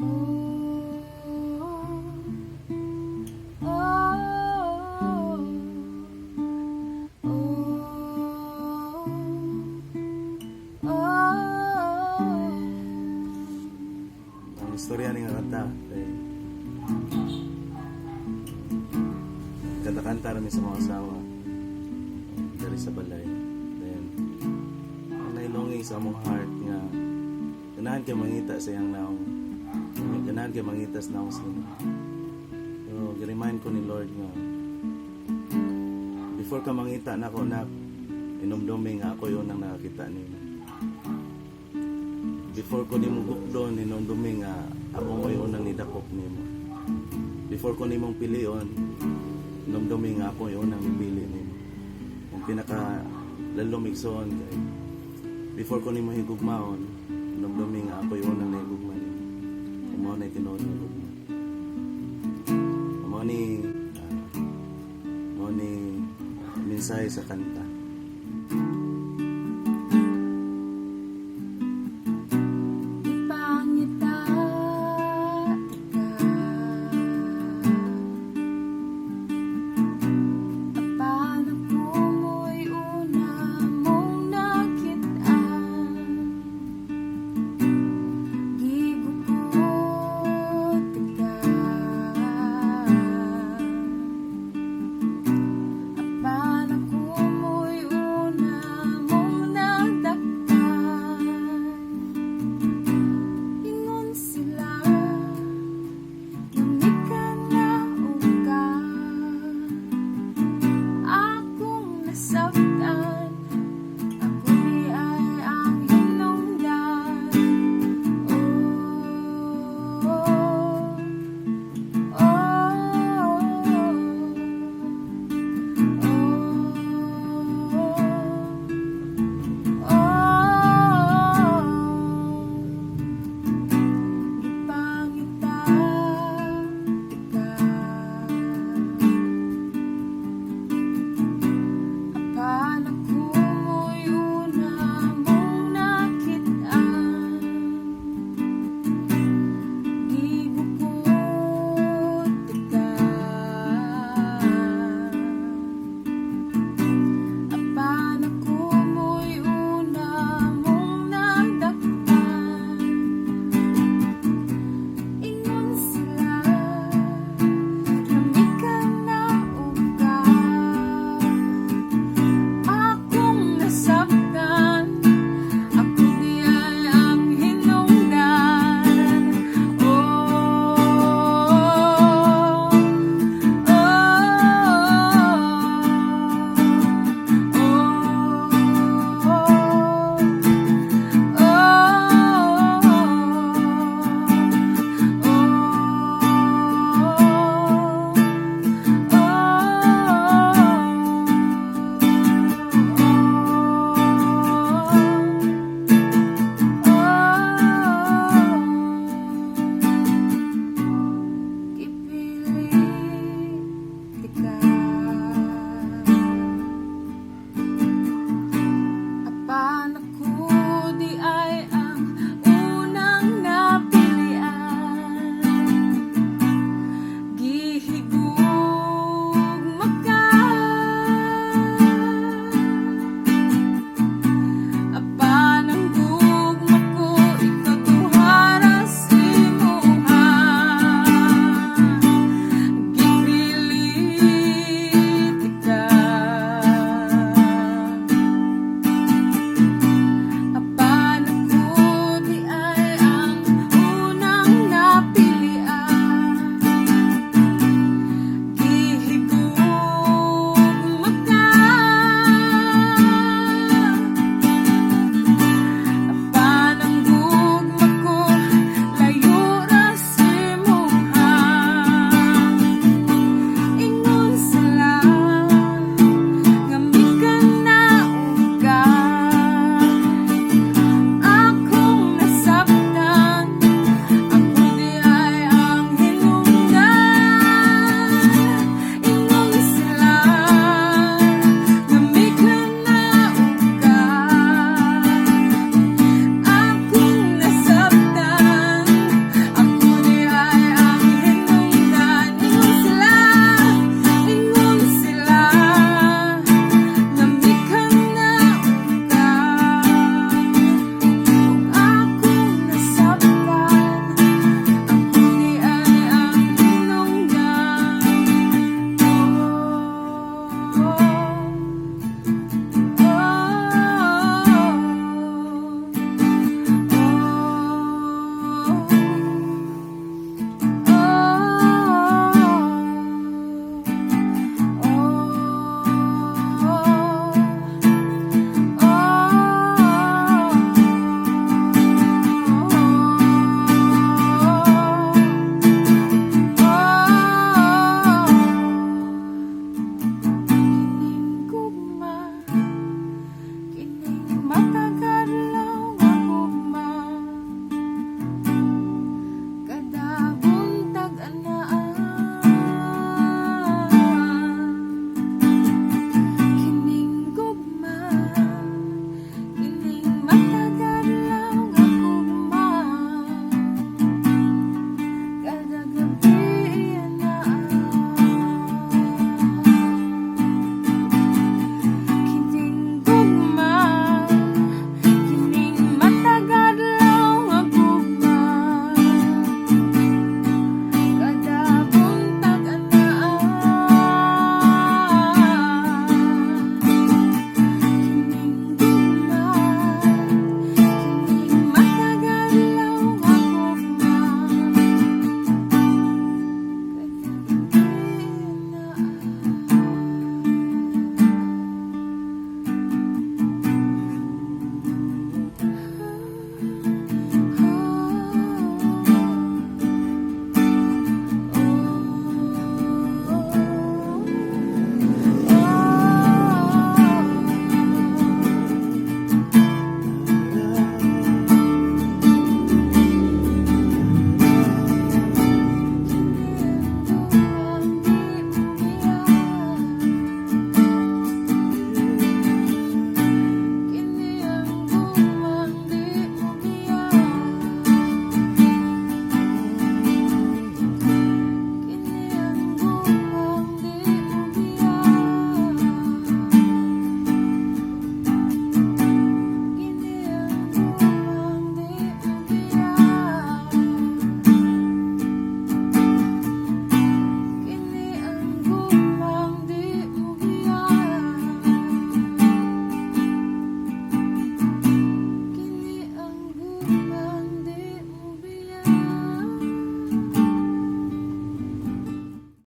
Ang istorya ni nga kanta kay kanta-kanta rin sa mga asawa dari sa balay. Then ang nailonging sa among heart nga ganahan kay mangita sa iyang naong, ganahan kay mangita sa naong sila. So gi-remind ko ni Lord nga before ka mangita nako na inumdumi nga ako yung unang nakakita nimo. Before ko nimo gukdon inumdumi nga ako yung unang nidakop nimo. Before ko nimong pilion inumdumi nga ako yung unang nipili nimo. Yung pinaka lalumigsoon kay before ko nimo higugmaon inumdumi nga ako yung unang nahigugma nimo. Amo na tinuod nga gugma. Amo ni mensahe sa kanta.